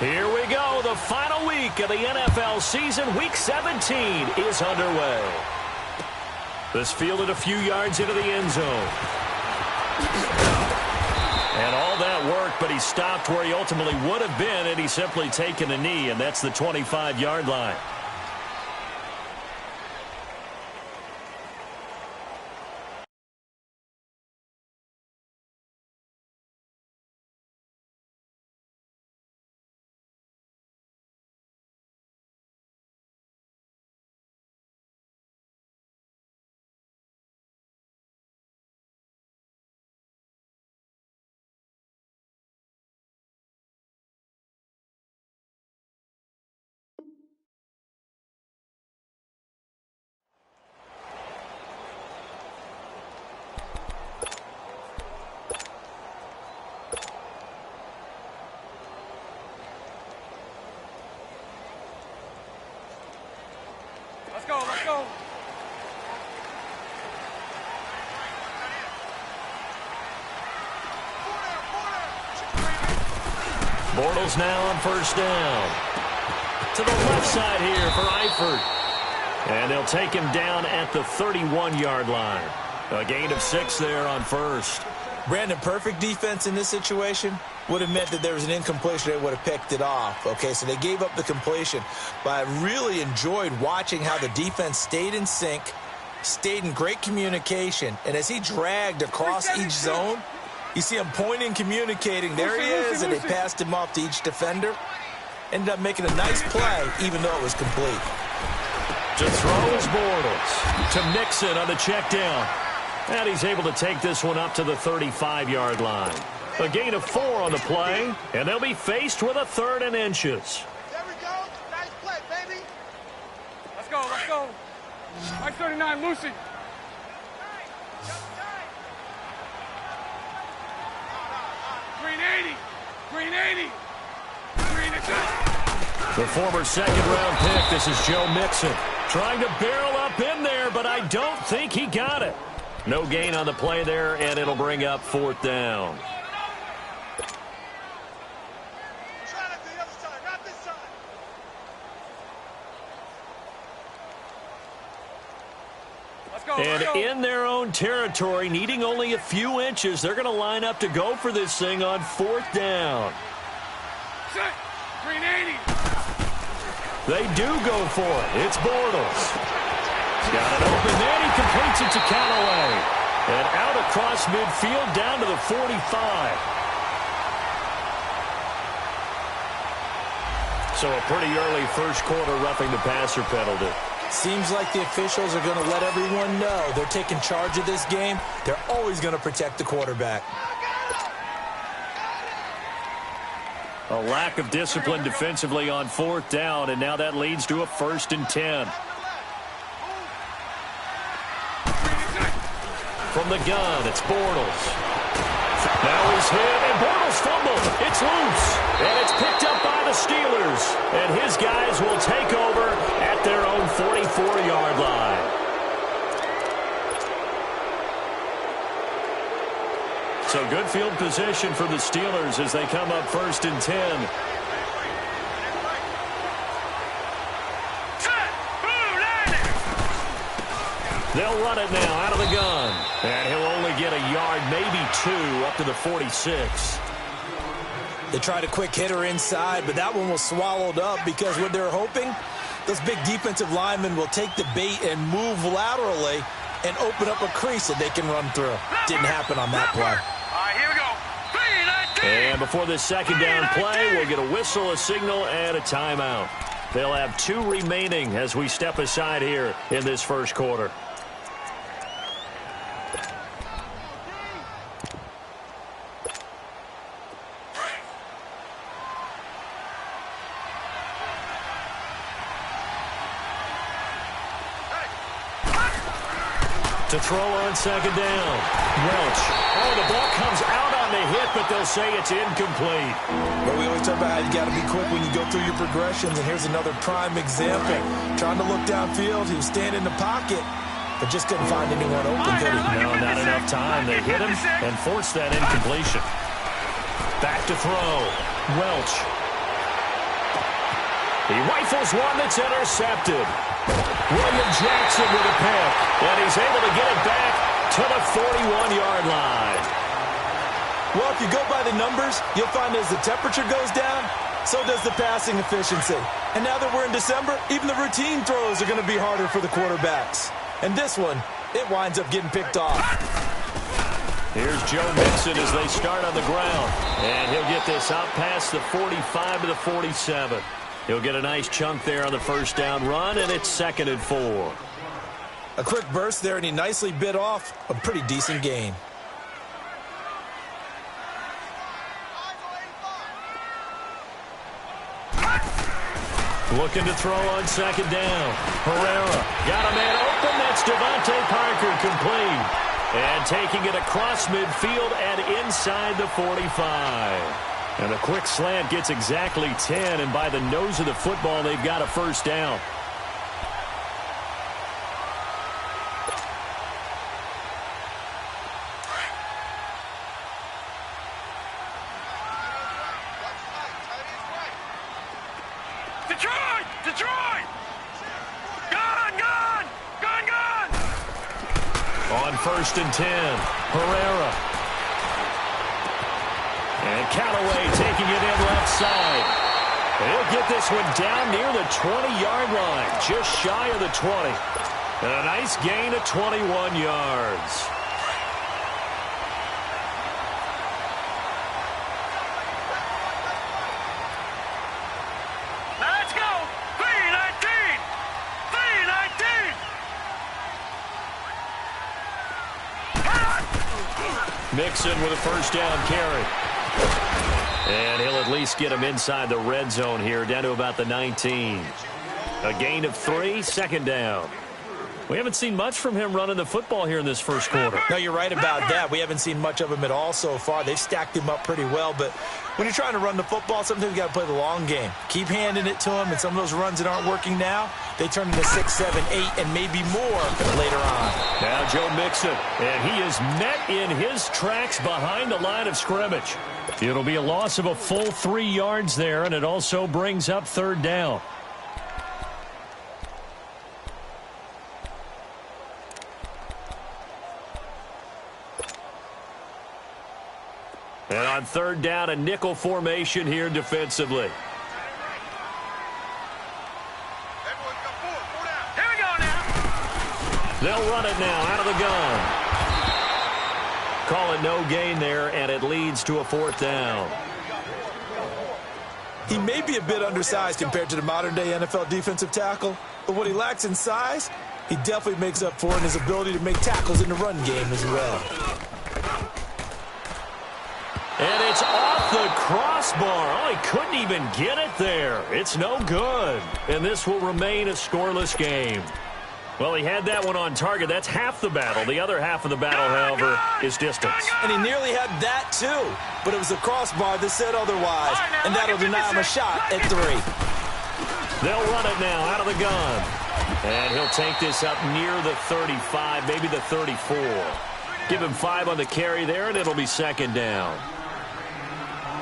Here we go. The final week of the NFL season. Week 17 is underway. This fielded a few yards into the end zone. And all that work, but he stopped where he ultimately would have been, and he's simply taken a knee, and that's the 25-yard line. Let's go. Bortles now on first down. To the left side here for Eifert. And they'll take him down at the 31-yard line. A gain of 6 there on first. Brandon, perfect defense in this situation would have meant that there was an incompletion. They would have picked it off. Okay, so they gave up the completion. But I really enjoyed watching how the defense stayed in sync, stayed in great communication. And as he dragged across each zone, you see him pointing, communicating. There he is, and they passed him off to each defender. Ended up making a nice play, even though it was complete. To throw is Bortles. To Nixon on the check down. And he's able to take this one up to the 35-yard line. A gain of 4 on the play, and they'll be faced with a 3rd and inches. There we go. Nice play, baby. Let's go. Mike 39, Lucy. Green 80. The former second-round pick, this is Joe Mixon. Trying to barrel up in there, but I don't think he got it. No gain on the play there, and it'll bring up 4th down. And in their own territory, needing only a few inches, they're going to line up to go for this thing on 4th down. Green 80. They do go for it. It's Bortles. He's got it open. Then he completes it to Callaway. And out across midfield down to the 45. So a pretty early first quarter roughing the passer penalty. Seems like the officials are going to let everyone know they're taking charge of this game. They're always going to protect the quarterback. A lack of discipline defensively on 4th down, and now that leads to a 1st and 10. From the gun, it's Bortles. Now he's hit, and Bortles fumbled. It's loose, and it's picked up by the Steelers. And his guys will take over at their own 44-yard line. So good field position for the Steelers as they come up 1st and 10. They'll run it now out of the gun. And he'll only get a yard, maybe 2, up to the 46. They tried a quick hitter inside, but that one was swallowed up because what they're hoping, those big defensive linemen will take the bait and move laterally and open up a crease that they can run through. Didn't happen on that play. Here we go. And before this second down play, we'll get a whistle, a signal, and a timeout. They'll have 2 remaining as we step aside here in this first quarter. To throw on second down. Welch. Oh, the ball comes out on the hit, but they'll say it's incomplete. But we always talk about how you got to be quick when you go through your progressions, and here's another prime example. Trying to look downfield, he was standing in the pocket, but just couldn't find anyone open, could he? No, not enough time. They hit him and forced that incompletion. Back to throw. Welch. He rifles one that's intercepted. William Jackson with a pick, and he's able to get it back to the 41-yard line. Well, if you go by the numbers, you'll find as the temperature goes down, so does the passing efficiency. And now that we're in December, even the routine throws are going to be harder for the quarterbacks. And this one, it winds up getting picked off. Here's Joe Mixon as they start on the ground. And he'll get this out past the 45 to the 47. He'll get a nice chunk there on the first down run, and it's 2nd and 4. A quick burst there, and he nicely bit off a pretty decent gain. Looking to throw on 2nd down. Herrera got a man open. That's Devontae Parker complete. And taking it across midfield and inside the 45. And a quick slant gets exactly 10. And by the nose of the football, they've got a first down. Detroit! Detroit! Gone! Gone! Gone! Gone! On 1st and 10, Herrera. And Callaway taking it in left side. He'll get this one down near the 20-yard line, just shy of the 20. And a nice gain of 21 yards. Let's go! 319! 319! Mixon with a first down carry. And he'll at least get him inside the red zone here, down to about the 19. A gain of 3, 2nd down. We haven't seen much from him running the football here in this first quarter. No, you're right about that. We haven't seen much of him at all so far. They've stacked him up pretty well, but when you're trying to run the football, sometimes you got to play the long game. Keep handing it to him, and some of those runs that aren't working now, they turn into 6, 7, 8, and maybe more later on. Now Joe Mixon, and he is met in his tracks behind the line of scrimmage. It'll be a loss of a full 3 yards there, and it also brings up 3rd down. And on 3rd down, a nickel formation here defensively. Here we go now! They'll run it now out of the gun. Call it no gain there, and it leads to a 4th down. He may be a bit undersized compared to the modern-day NFL defensive tackle, but what he lacks in size, he definitely makes up for in his ability to make tackles in the run game as well. And it's off the crossbar. Oh, he couldn't even get it there. It's no good. And this will remain a scoreless game. Well, he had that one on target. That's half the battle. The other half of the battle, however, is distance. And he nearly had that, too. But it was the crossbar that said otherwise. And that'll deny him a shot at 3. They'll run it now out of the gun. And he'll take this up near the 35, maybe the 34. Give him 5 on the carry there, and it'll be 2nd down.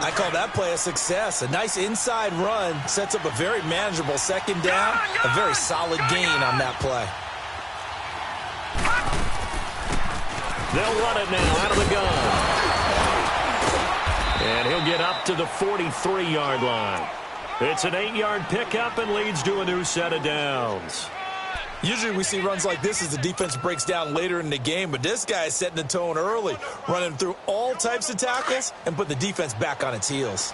I call that play a success. A nice inside run sets up a very manageable 2nd down. A very solid gain on that play. They'll run it now out of the gun. And he'll get up to the 43-yard line. It's an 8-yard pickup and leads to a new set of downs. Usually we see runs like this as the defense breaks down later in the game, but this guy is setting the tone early, running through all types of tackles and put the defense back on its heels.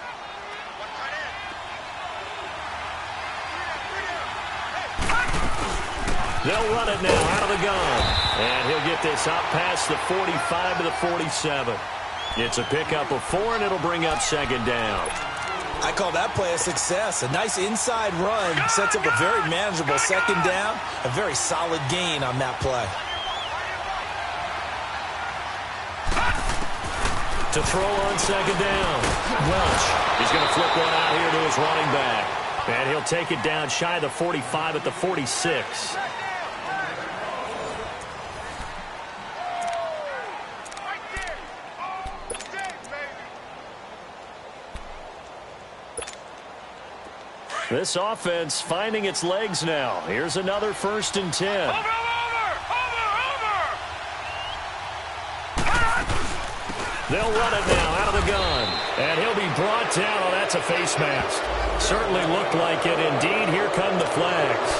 They'll run it now out of the gun. And he'll get this out past the 45 to the 47. It's a pickup of 4, and it'll bring up 2nd down. I call that play a success. A nice inside run sets up a very manageable 2nd down. A very solid gain on that play. To throw on 2nd down. Welch. He's going to flip one out here to his running back. And he'll take it down shy of the 45 at the 46. This offense finding its legs now. Here's another 1st and 10. Over! They'll run it now out of the gun. And he'll be brought down. Oh, that's a face mask. Certainly looked like it. Indeed, here come the flags.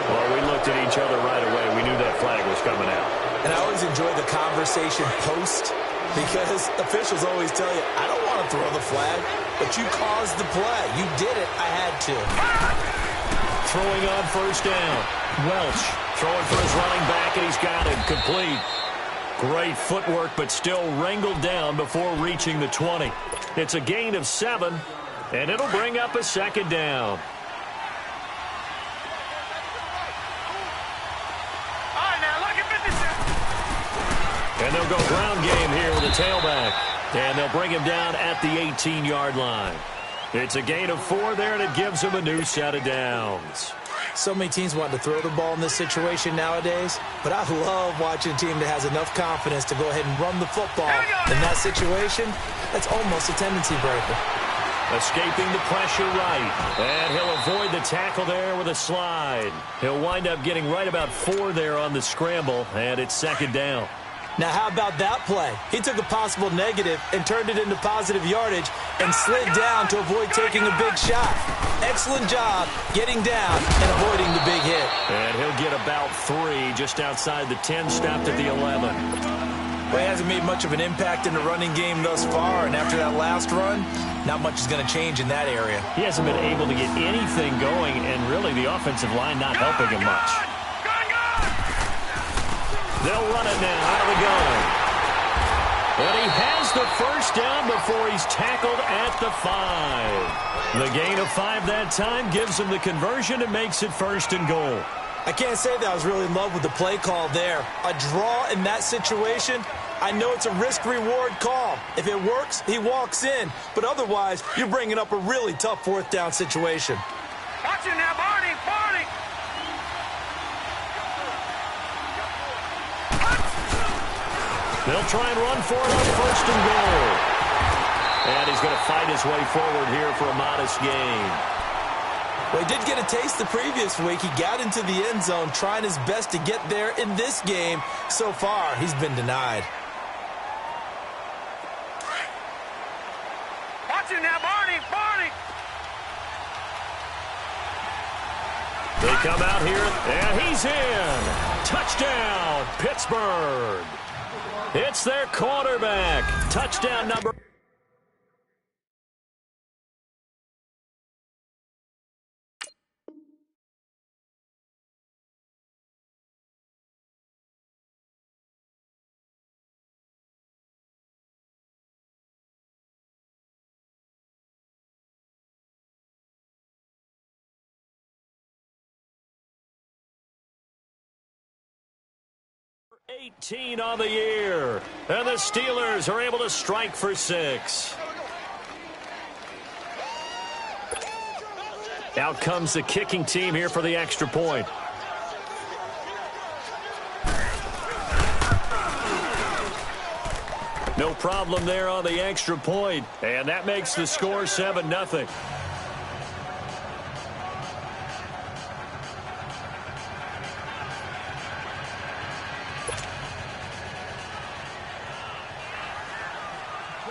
Well, we looked at each other right away. We knew that flag was coming out. And I always enjoy the conversation post because officials always tell you, I don't want to throw the flag, but you caused the play. You did it. I had to. Throwing on 1st down. Welch throwing for his running back, and he's got it complete. Great footwork, but still wrangled down before reaching the 20. It's a gain of 7, and it'll bring up a 2nd down. All right, now look at 56. And they'll go ground game here with a tailback. And they'll bring him down at the 18-yard line. It's a gain of 4 there, and it gives him a new set of downs. So many teams want to throw the ball in this situation nowadays, but I love watching a team that has enough confidence to go ahead and run the football. In that situation, that's almost a tendency breaker. Escaping the pressure right, and he'll avoid the tackle there with a slide. He'll wind up getting right about 4 there on the scramble, and it's 2nd down. Now, how about that play? He took a possible negative and turned it into positive yardage and slid down to avoid taking a big shot. Excellent job getting down and avoiding the big hit. And he'll get about 3 just outside the 10, stopped at the 11. Well, he hasn't made much of an impact in the running game thus far, and after that last run, not much is going to change in that area. He hasn't been able to get anything going, and really the offensive line not helping him much. They'll run it now out of the gun. But he has the 1st down before he's tackled at the 5. The gain of 5 that time gives him the conversion and makes it 1st and goal. I can't say that I was really in love with the play call there. A draw in that situation, I know it's a risk-reward call. If it works, he walks in. But otherwise, you're bringing up a really tough 4th down situation. Watch it now, Barney! They'll try and run for it on 1st and goal. And he's going to fight his way forward here for a modest gain. Well, he did get a taste the previous week. He got into the end zone trying his best to get there in this game. So far, he's been denied. Watch it now, Barney! They come out here, and he's in. Touchdown, Pittsburgh. It's their quarterback. Touchdown number. $18 on the year, and the Steelers are able to strike for 6. Out comes the kicking team here for the extra point. No problem there on the extra point, and that makes the score 7-0.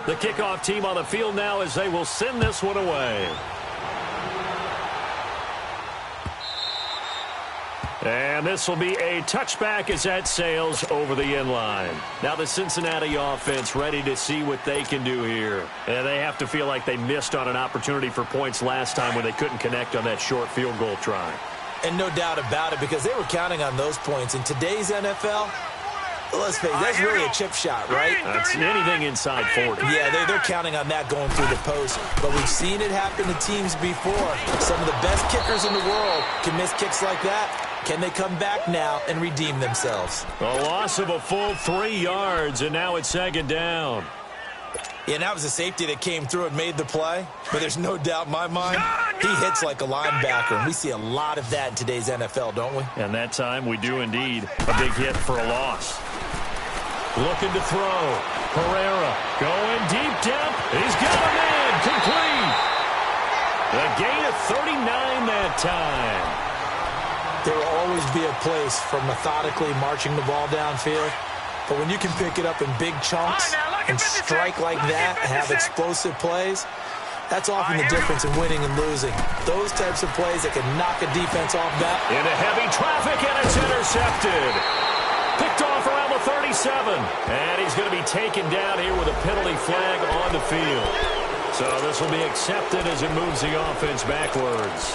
The kickoff team on the field now as they will send this one away. And this will be a touchback as that sails over the end line. Now the Cincinnati offense ready to see what they can do here. And they have to feel like they missed on an opportunity for points last time when they couldn't connect on that short field goal try. And no doubt about it, because they were counting on those points. In today's NFL, let's face it, that's really a chip shot, right? That's anything inside 40. Yeah, they're counting on that going through the post. But we've seen it happen to teams before. Some of the best kickers in the world can miss kicks like that. Can they come back now and redeem themselves? A loss of a full 3 yards, and now it's 2nd down. Yeah, and that was a safety that came through and made the play. But there's no doubt in my mind, he hits like a linebacker. And we see a lot of that in today's NFL, don't we? And that time we do indeed. A big hit for a loss. Looking to throw. Pereira going deep depth. He's got a man. Complete. A gain of 39 that time. There will always be a place for methodically marching the ball downfield. But when you can pick it up in big chunks and strike like that and have explosive plays, that's often the difference in winning and losing. Those types of plays that can knock a defense off balance. Into heavy traffic, and it's intercepted. Picked off around the 37. And he's going to be taken down here with a penalty flag on the field. So this will be accepted as it moves the offense backwards.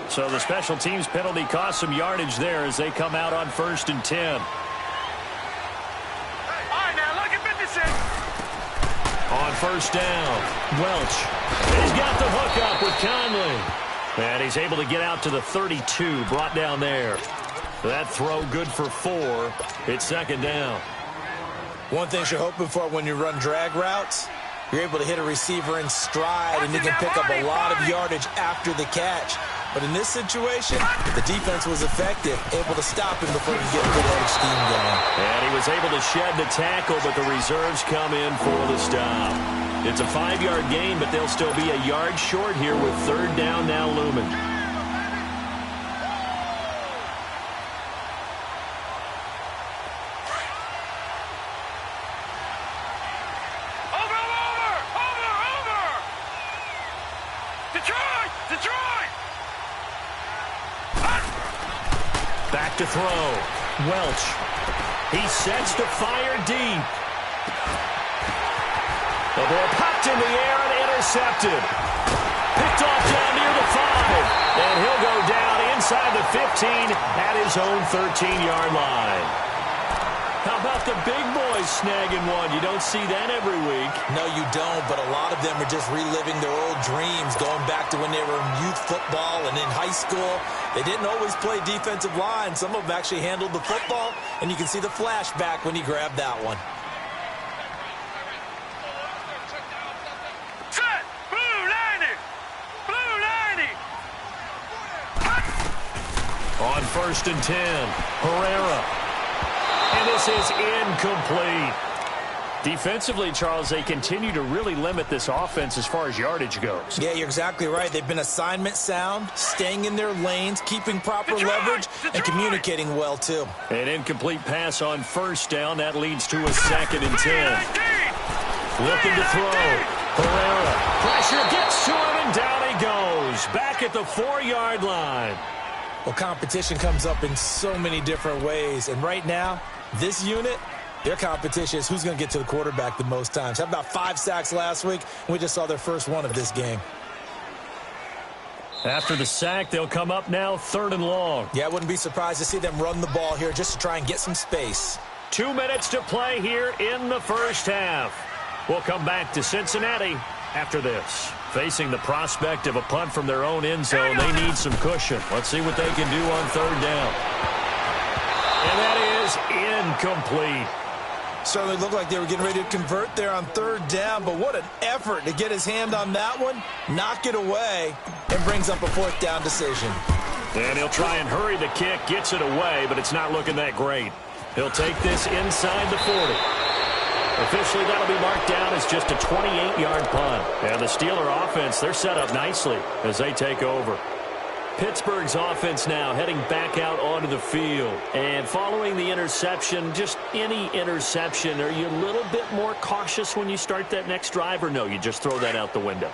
So the special teams penalty cost some yardage there as they come out on 1st and 10. All right, now look at 56. On 1st down, Welch. He's got the hook up with Conley. And he's able to get out to the 32, brought down there. That throw good for 4. It's 2nd down. One thing you're hoping for when you run drag routes, you're able to hit a receiver in stride and you can pick up a lot of yardage after the catch. But in this situation, the defense was effective, able to stop him before he get a good edge scheme going. And he was able to shed the tackle, but the reserves come in for the stop. It's a 5-yard gain, but they'll still be a yard short here with 3rd down now looming. Back to throw. Welch. He sets to fire deep. The ball popped in the air and intercepted. Picked off down near the 5. And he'll go down inside the 15 at his own 13-yard line. How about the big boys snagging one? You don't see that every week. No, you don't, but a lot of them are just reliving their old dreams, going back to when they were in youth football and in high school. They didn't always play defensive line. Some of them actually handled the football, and you can see the flashback when he grabbed that one. Set! Blue 90! Blue 90! On 1st and 10, Herrera. And this is incomplete. Defensively, Charles, they continue to really limit this offense as far as yardage goes. Yeah, you're exactly right. They've been assignment sound, staying in their lanes, keeping proper leverage, and communicating well, too. An incomplete pass on 1st down. That leads to a 2nd and 10. Looking to throw. Herrera. Pressure gets to him, and down he goes. Back at the 4-yard line. Well, competition comes up in so many different ways, and right now, this unit, their competition is who's going to get to the quarterback the most times. How about 5 sacks last week? We just saw their first one of this game. After the sack, they'll come up now 3rd and long. Yeah, I wouldn't be surprised to see them run the ball here just to try and get some space. 2 minutes to play here in the 1st half. We'll come back to Cincinnati after this. Facing the prospect of a punt from their own end zone, they need some cushion. Let's see what they can do on 3rd down. And that is incomplete. Certainly looked like they were getting ready to convert there on 3rd down, but what an effort to get his hand on that one, knock it away, and brings up a 4th down decision. And he'll try and hurry the kick, gets it away, but it's not looking that great. He'll take this inside the 40. Officially, that'll be marked down as just a 28-yard punt. And the Steeler offense, they're set up nicely as they take over. Pittsburgh's offense now heading back out onto the field. And following the interception, just any interception, are you a little bit more cautious when you start that next drive, or no, you just throw that out the window?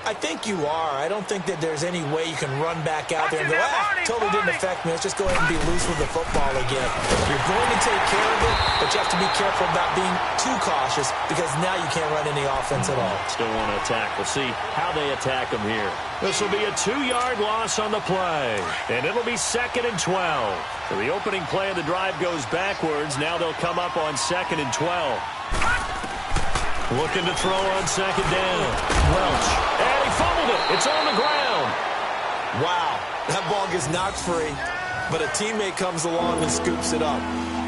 I think you are. I don't think that there's any way you can run back out there and go, totally didn't affect me. Let's just go ahead and be loose with the football again. You're going to take care of it, but you have to be careful about being too cautious because now you can't run any offense at all. Still want to attack. We'll see how they attack them here. This will be a 2-yard loss on the play, and it'll be 2nd and 12. So the opening play of the drive goes backwards. Now they'll come up on 2nd and 12. Looking to throw on 2nd down. Welch. And he fumbled it. It's on the ground. Wow. That ball gets knocked free, but a teammate comes along and scoops it up.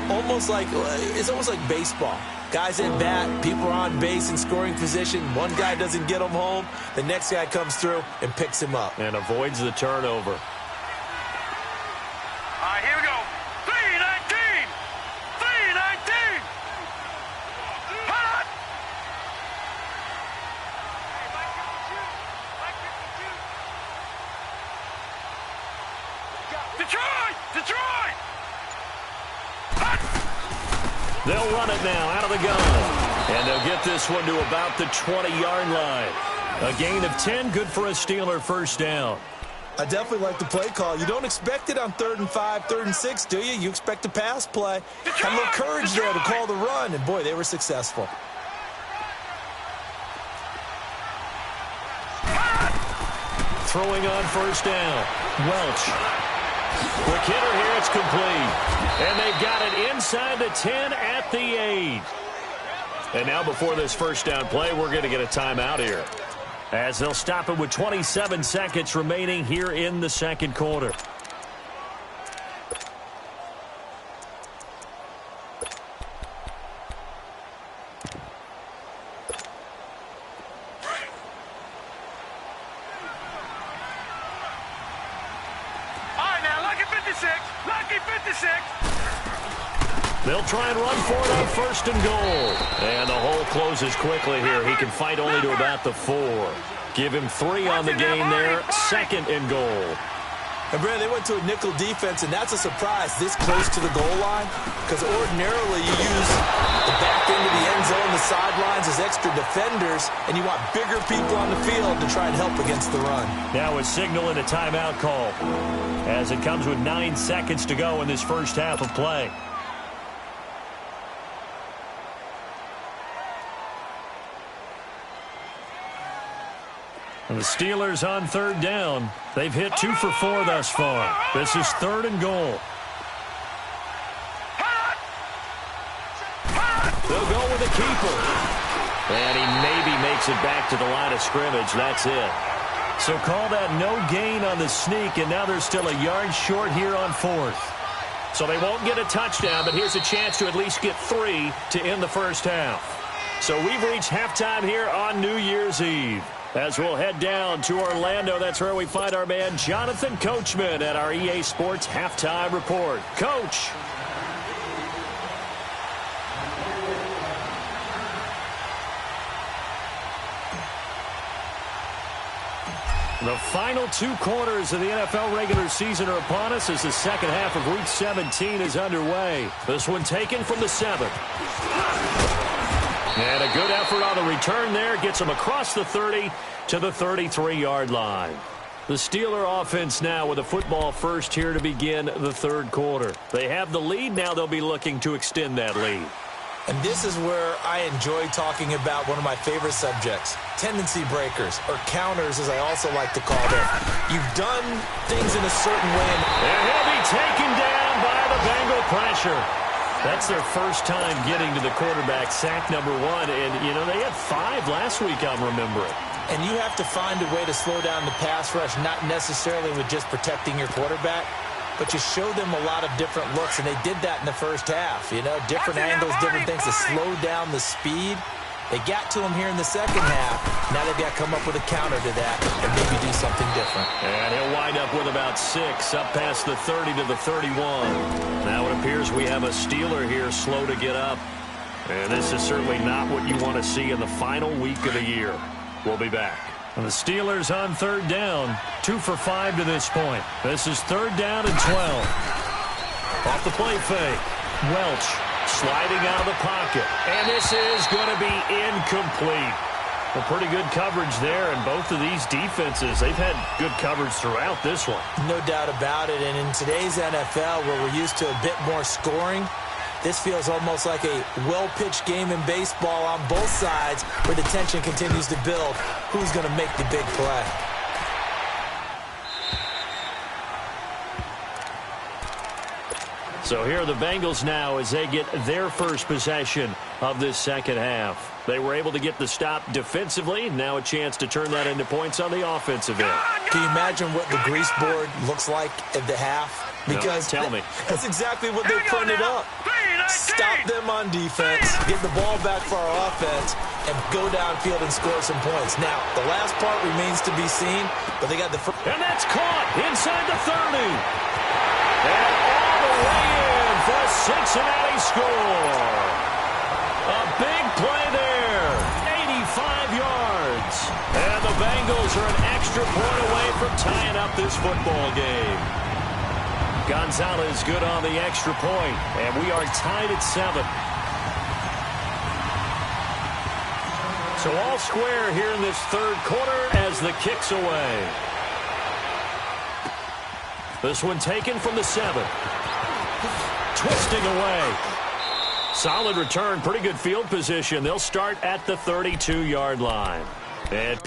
It's almost like baseball. Guys at bat, people are on base in scoring position. One guy doesn't get him home. The next guy comes through and picks him up. And avoids the turnover. All right, here we go. 3-19. They'll run it now out of the gun. And they'll get this one to about the 20-yard line. A gain of 10, good for a Steeler first down. I definitely like the play call. You don't expect it on 3rd and 5, 3rd and 6, do you? You expect a pass play. Had a little courage there to call the run, and boy, they were successful. Throwing on first down. Welch. Quick hitter here, it's complete. And they've got it inside the 10 at the 8. And now before this first down play, we're going to get a timeout here, as they'll stop it with 27 seconds remaining here in the second quarter. All right, now, lucky 56. Lucky 56. They'll try and run for it on 1st and goal. And the hole closes quickly here. He can fight only to about the 4. Give him 3 on the game there. 2nd and goal. And, Brad, they went to a nickel defense, and that's a surprise this close to the goal line, because ordinarily you use the back end of the end zone, the sidelines as extra defenders, and you want bigger people on the field to try and help against the run. Now a signal and a timeout call, as it comes with 9 seconds to go in this first half of play. And the Steelers on 3rd down. They've hit 2 for 4 thus far. This is 3rd and goal. They'll go with a keeper. And he maybe makes it back to the line of scrimmage. That's it. So call that no gain on the sneak, and now they're still a yard short here on 4th. So they won't get a touchdown, but here's a chance to at least get 3 to end the first half. So we've reached halftime here on New Year's Eve. As we'll head down to Orlando, that's where we find our man Jonathan Coachman at our EA Sports Halftime Report. Coach. The final 2 quarters of the NFL regular season are upon us as the second half of Week 17 is underway. This one taken from the 7th. And a good effort on the return there. Gets them across the 30 to the 33-yard line. The Steeler offense now with a football first here to begin the 3rd quarter. They have the lead. Now they'll be looking to extend that lead. And this is where I enjoy talking about one of my favorite subjects, tendency breakers, or counters, as I also like to call them. You've done things in a certain way. And he'll be taken down by the Bengal pressure. That's their first time getting to the quarterback, sack number 1. And, you know, they had 5 last week, I'm remembering. And you have to find a way to slow down the pass rush, not necessarily with just protecting your quarterback, but you show them a lot of different looks, and they did that in the first half. You know, different angles, different things to slow down the speed. They got to him here in the second half. Now they've got to come up with a counter to that and maybe do something different. And he'll wind up with about 6 up past the 30 to the 31. Now it appears we have a Steeler here slow to get up. And this is certainly not what you want to see in the final week of the year. We'll be back. And the Steelers on 3rd down. 2 for 5 to this point. This is 3rd down and 12. Off the play fake. Welch sliding out of the pocket. And this is going to be incomplete. Well, pretty good coverage there, and both of these defenses, they've had good coverage throughout this one. No doubt about it, and in today's NFL, where we're used to a bit more scoring, this feels almost like a well-pitched game in baseball on both sides, where the tension continues to build. Who's going to make the big play? So here are the Bengals now as they get their first possession of this second half. They were able to get the stop defensively. Now a chance to turn that into points on the offensive end. Can you imagine what the grease board looks like at the half? Because no, tell me. That's exactly what they printed up. Stop them on defense, get the ball back for our offense, and go downfield and score some points. Now, the last part remains to be seen, but they got the first. And that's caught inside the 30. And all the way in for a Cincinnati score. A big play there. 85 yards. And the Bengals are an extra point away from tying up this football game. Gonzalez good on the extra point, and we are tied at 7. So all square here in this third quarter as the kick's away. This one taken from the 7. Twisting away. Solid return, pretty good field position. They'll start at the 32-yard line. And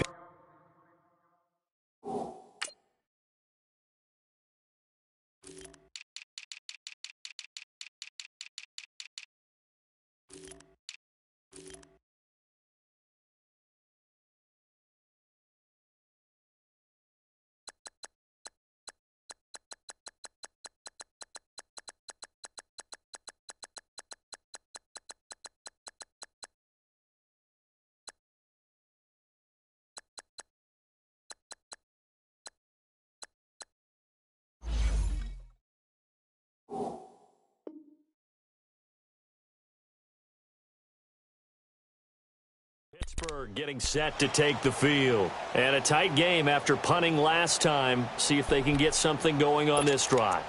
Pittsburgh getting set to take the field. And a tight game after punting last time. See if they can get something going on this drive.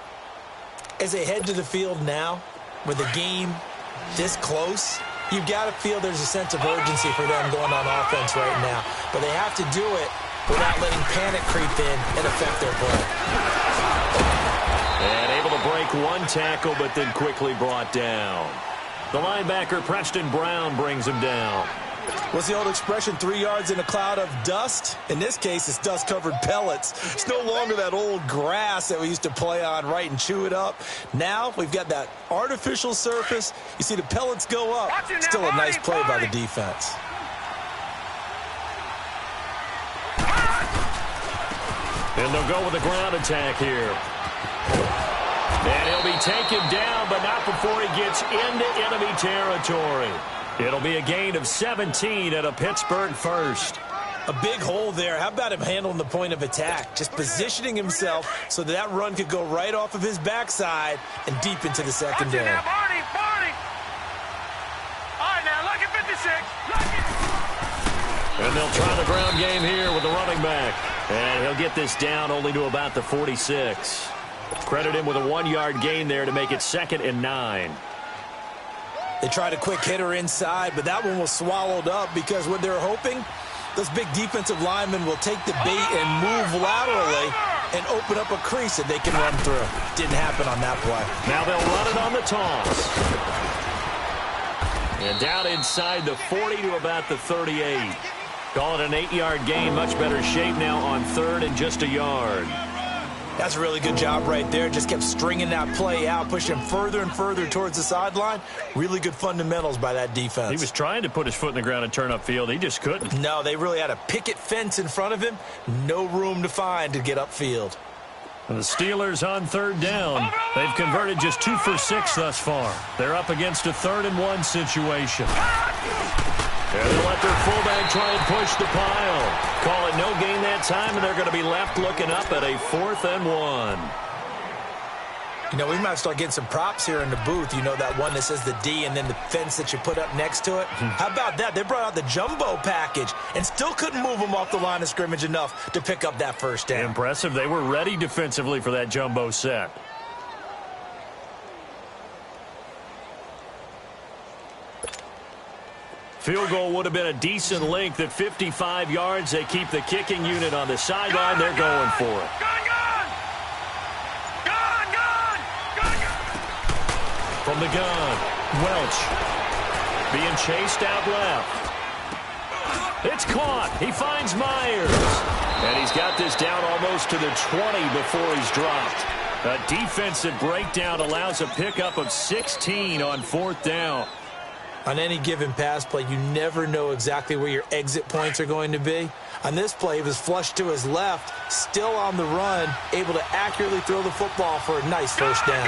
As they head to the field now, with the game this close, you've got to feel there's a sense of urgency for them going on offense right now. But they have to do it without letting panic creep in and affect their play. And able to break one tackle, but then quickly brought down. The linebacker, Preston Brown, brings him down. What's the old expression, 3 yards in a cloud of dust? In this case, it's dust-covered pellets. It's no longer that old grass that we used to play on, right, and chew it up. Now we've got that artificial surface. You see the pellets go up. Still a nice play by the defense. And they'll go with a ground attack here. And he'll be taken down, but not before he gets into enemy territory. It'll be a gain of 17 at a Pittsburgh first. A big hole there. How about him handling the point of attack? Just positioning himself so that run could go right off of his backside and deep into the secondary. All right, now, look at 56. And they'll try the ground game here with the running back. And he'll get this down only to about the 46. Credit him with a 1-yard gain there to make it 2nd and 9. They tried a quick hitter inside, but that one was swallowed up because what they're hoping, those big defensive linemen will take the bait and move laterally and open up a crease that they can run through. Didn't happen on that play. Now they'll run it on the toss. And down inside the 40 to about the 38. Call it an 8-yard gain. Much better shape now on 3rd and just a yard. That's a really good job right there. Just kept stringing that play out, pushing him further and further towards the sideline. Really good fundamentals by that defense. He was trying to put his foot in the ground and turn upfield. He just couldn't. No, they really had a picket fence in front of him. No room to find to get upfield. And the Steelers on 3rd down. They've converted just 2 for 6 thus far. They're up against a 3rd and 1 situation. And they'll let their fullback try and push the pile. Call it no gain that time, and they're going to be left looking up at a 4th and 1. You know, we might start getting some props here in the booth. You know, that one that says the D and then the fence that you put up next to it. How about that? They brought out the jumbo package and still couldn't move them off the line of scrimmage enough to pick up that first down. Impressive. They were ready defensively for that jumbo set. Field goal would have been a decent length at 55 yards. They keep the kicking unit on the sideline. They're going for it. From the gun, Welch being chased out left. It's caught. He finds Myers. And he's got this down almost to the 20 before he's dropped. A defensive breakdown allows a pickup of 16 on 4th down. On any given pass play, you never know exactly where your exit points are going to be. On this play, he was flushed to his left, still on the run, able to accurately throw the football for a nice first down.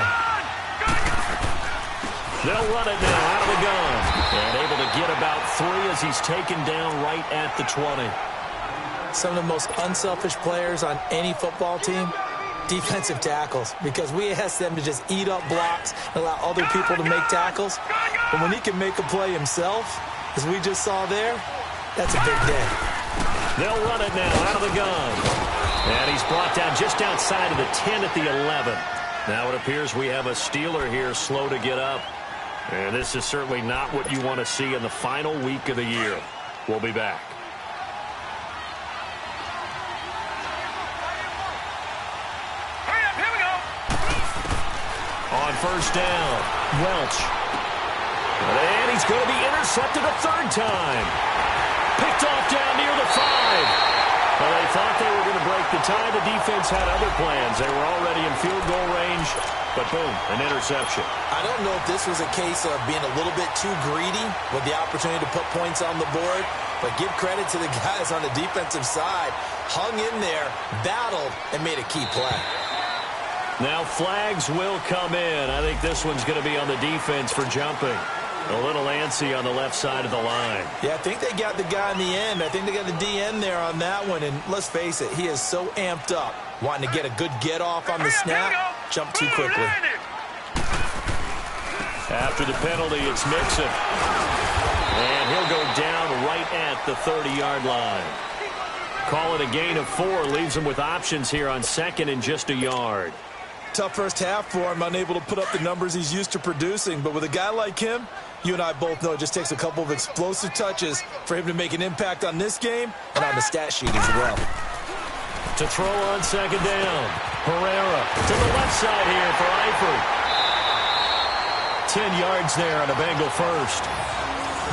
They'll run it now out of the gun. And able to get about 3 as he's taken down right at the 20. Some of the most unselfish players on any football team, defensive tackles, because we ask them to just eat up blocks and allow other people to make tackles. But when he can make a play himself, as we just saw there, that's a big day. They'll run it now out of the gun. And he's brought down just outside of the 10 at the 11. Now it appears we have a Steeler here slow to get up. And this is certainly not what you want to see in the final week of the year. We'll be back. Hurry up, here we go. On first down, Welch. And he's going to be intercepted a third time. Picked off down near the 5. Well, they thought they were going to break the tie. The defense had other plans. They were already in field goal range, but boom, an interception. I don't know if this was a case of being a little bit too greedy with the opportunity to put points on the board, but give credit to the guys on the defensive side. Hung in there, battled, and made a key play. Now flags will come in. I think this one's going to be on the defense for jumping. A little antsy on the left side of the line. Yeah, I think they got the guy in the end. I think they got the DN there on that one. And let's face it, he is so amped up, wanting to get a good get off on the snap, jump too quickly. After the penalty, it's Mixon. And he'll go down right at the 30-yard line. Call it a gain of 4. Leaves him with options here on second and just a yard. Tough first half for him, unable to put up the numbers he's used to producing. But with a guy like him, you and I both know it just takes a couple of explosive touches for him to make an impact on this game and on the stat sheet as well. To throw on second down. Herrera to the left side here for Eifert. 10 yards there on a Bengal first.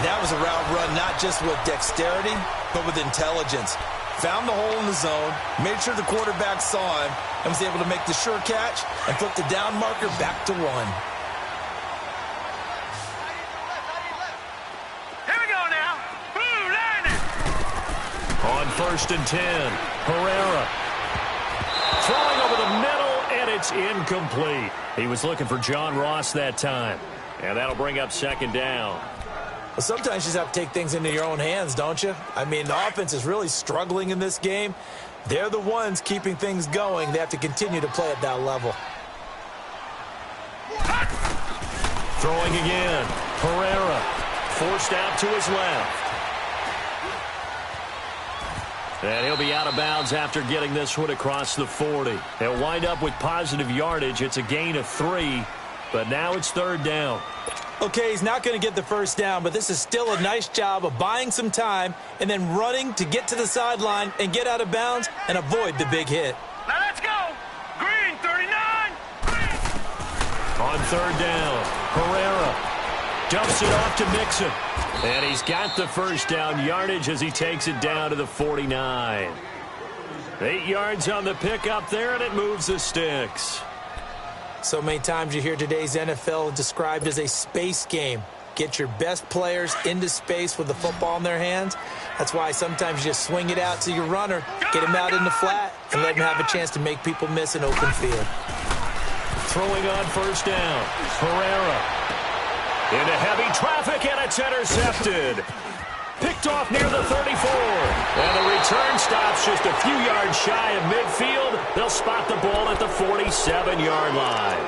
That was a route run not just with dexterity, but with intelligence. Found the hole in the zone, made sure the quarterback saw him, and was able to make the sure catch and flip the down marker back to 1. Here we go now. Blue line it. On first and 10, Herrera. Throwing over the middle, and it's incomplete. He was looking for John Ross that time. And that'll bring up second down. Well, sometimes you just have to take things into your own hands, don't you? I mean, the offense is really struggling in this game. They're the ones keeping things going. They have to continue to play at that level. Throwing again. Herrera forced out to his left. And he'll be out of bounds after getting this one across the 40. They'll wind up with positive yardage. It's a gain of 3, but now it's third down. Okay, he's not going to get the first down, but this is still a nice job of buying some time and then running to get to the sideline and get out of bounds and avoid the big hit. Now let's go. Green, 39. On third down, Herrera dumps it off to Mixon. And he's got the first down yardage as he takes it down to the 49. 8 yards on the pickup there, and it moves the sticks. So many times you hear today's NFL described as a space game. Get your best players into space with the football in their hands. That's why sometimes you just swing it out to your runner, get him out in the flat, and let him have a chance to make people miss an open field. Throwing on first down, Herrera. Into heavy traffic, and it's intercepted. Picked off near the 34. And the return stops just a few yards shy of midfield. They'll spot the ball at the 47-yard line.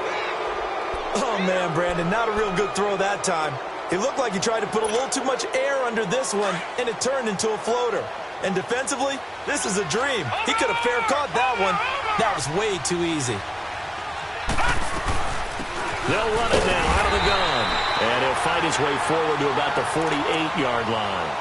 Oh, man, Brandon, not a real good throw that time. It looked like he tried to put a little too much air under this one, and it turned into a floater. And defensively, this is a dream. He could have fair caught that one. That was way too easy. They'll run it now out of the gun. And he'll fight his way forward to about the 48-yard line.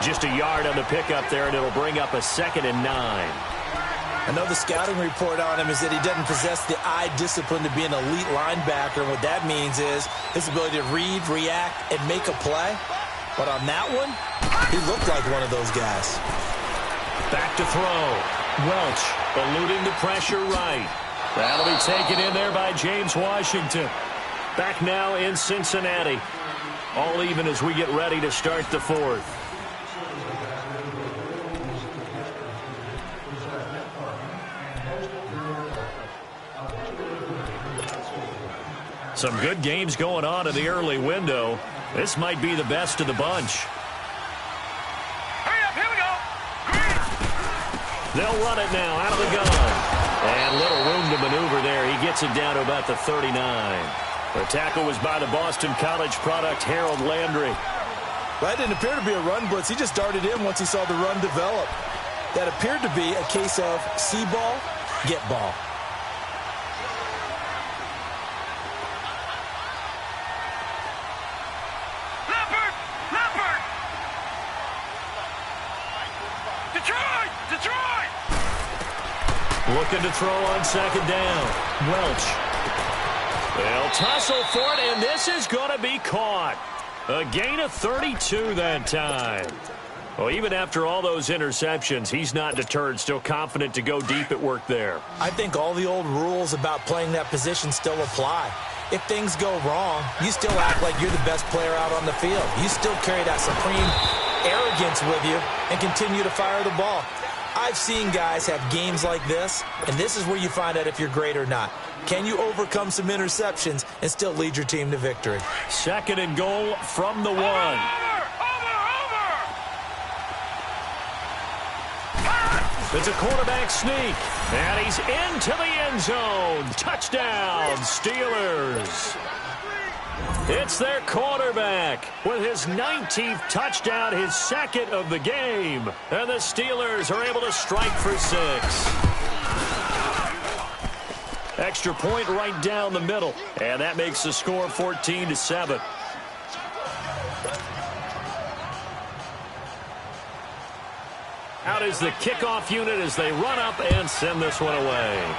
Just a yard on the pickup there, and it'll bring up a 2nd and 9. I know the scouting report on him is that he doesn't possess the eye discipline to be an elite linebacker. And what that means is his ability to read, react, and make a play. But on that one, he looked like one of those guys. Back to throw. Welch eluding the pressure right. That'll be taken in there by James Washington. Back now in Cincinnati. All even as we get ready to start the 4th. Some good games going on in the early window. This might be the best of the bunch. Hurry up, here we go. They'll run it now out of the gun. And little room to maneuver there. He gets it down to about the 39. The tackle was by the Boston College product, Harold Landry. Well, that didn't appear to be a run blitz. He just darted in once he saw the run develop. That appeared to be a case of see ball, get ball. Looking to throw on second down. Welch. They'll tussle for it, and this is going to be caught. A gain of 32 that time. Well, even after all those interceptions, he's not deterred, still confident to go deep at work there. I think all the old rules about playing that position still apply. If things go wrong, you still act like you're the best player out on the field. You still carry that supreme arrogance with you and continue to fire the ball. I've seen guys have games like this, and this is where you find out if you're great or not. Can you overcome some interceptions and still lead your team to victory? Second and goal from the 1. It's a quarterback sneak, and he's into the end zone. Touchdown, Steelers. It's their quarterback with his 19th touchdown, his second of the game. And the Steelers are able to strike for 6. Extra point right down the middle, and that makes the score 14-7. Out is the kickoff unit as they run up and send this one away.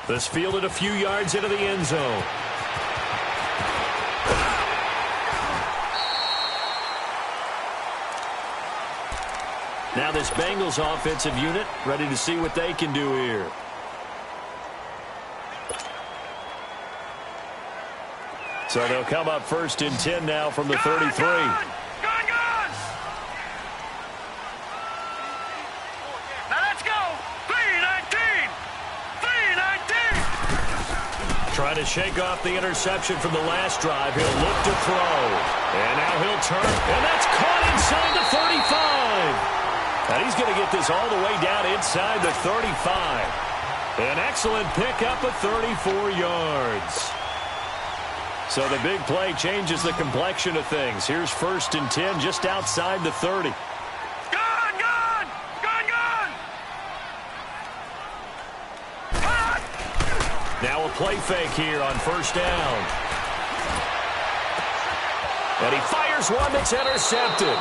This fielded a few yards into the end zone. Now this Bengals offensive unit ready to see what they can do here. So they'll come up first and 10 now from the 33. Trying to shake off the interception from the last drive. He'll look to throw. And now he'll turn. And that's caught inside the 35. And he's going to get this all the way down inside the 35. An excellent pickup of 34 yards. So the big play changes the complexion of things. Here's first and 10 just outside the 30. Now a play fake here on first down. And he fires one that's intercepted.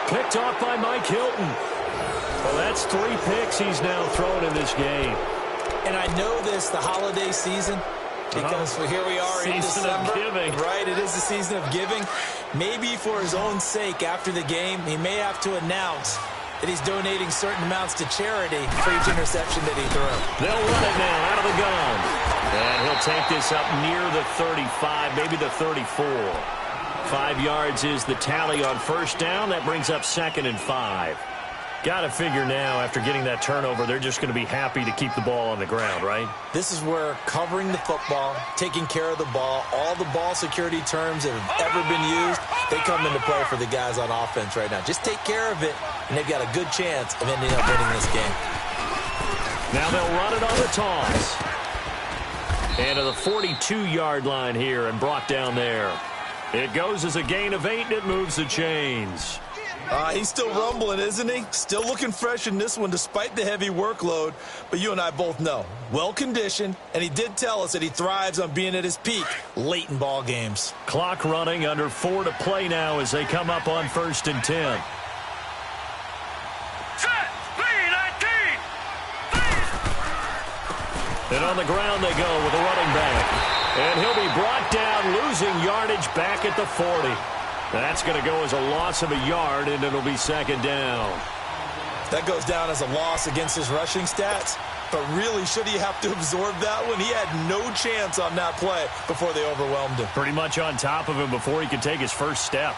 Picked off by Mike Hilton. Well, that's 3 picks he's now thrown in this game. And I know this, the holiday season, because here we are in December. Season of giving. Right, it is the season of giving. Maybe for his own sake after the game, he may have to announce that he's donating certain amounts to charity for each interception that he threw. They'll run it now out of the gun. And he'll take this up near the 35, maybe the 34. 5 yards is the tally on first down. That brings up second and 5. Got to figure now, after getting that turnover, they're just going to be happy to keep the ball on the ground, right? This is where covering the football, taking care of the ball, all the ball security terms that have ever been used, they come into play for the guys on offense right now. Just take care of it, and they've got a good chance of ending up winning this game. Now they'll run it on the toss. And to the 42-yard line here and brought down there. It goes as a gain of 8, and it moves the chains. He's still rumbling, isn't he? Still looking fresh in this one despite the heavy workload. But you and I both know, well-conditioned, and he did tell us that he thrives on being at his peak late in ball games. Clock running, under 4 to play now as they come up on first and 10. And on the ground they go with a running back. And he'll be brought down, losing yardage back at the 40. That's going to go as a loss of a yard, and it'll be second down. That goes down as a loss against his rushing stats. But really, should he have to absorb that one? He had no chance on that play before they overwhelmed him. Pretty much on top of him before he could take his first step.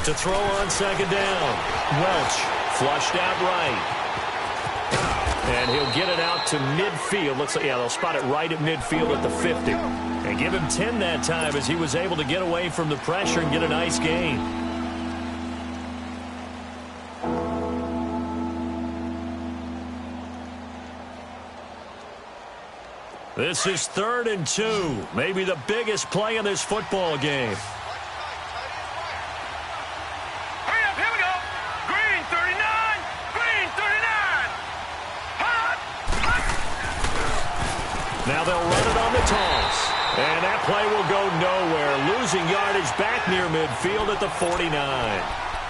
To throw on second down. Welch flushed out right. And he'll get it out to midfield. Looks like, yeah, they'll spot it right at midfield at the 50. And give him 10 that time as he was able to get away from the pressure and get a nice gain. This is 3rd and 2. Maybe the biggest play in this football game. Now they'll run it on the toss. And that play will go nowhere, losing yardage back near midfield at the 49.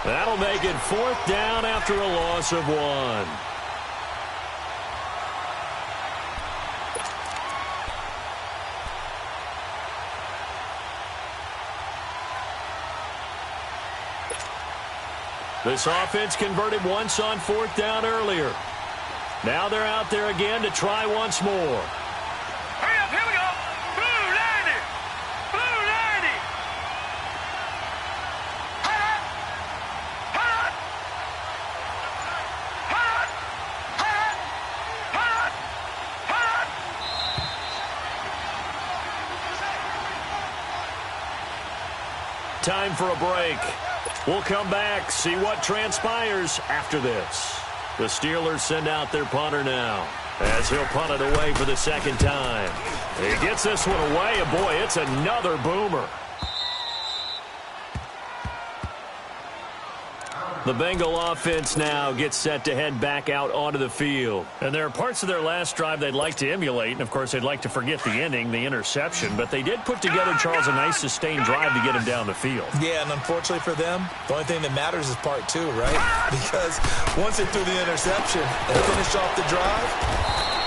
That'll make it 4th down after a loss of 1. This offense converted once on 4th down earlier. Now they're out there again to try once more. Hurry up, here we go. Blue 90. Blue 90. Hut. Hut. Hut. Hut. Hut. Hut. Time for a break. We'll come back, see what transpires after this. The Steelers send out their punter now, as he'll punt it away for the 2nd time. He gets this one away, and boy, it's another boomer. The Bengal offense now gets set to head back out onto the field. And there are parts of their last drive they'd like to emulate, and of course they'd like to forget the ending, the interception, but they did put together, Charles, a nice sustained drive to get him down the field. Yeah, and unfortunately for them, the only thing that matters is part 2, right? Because once they threw the interception and finished off the drive,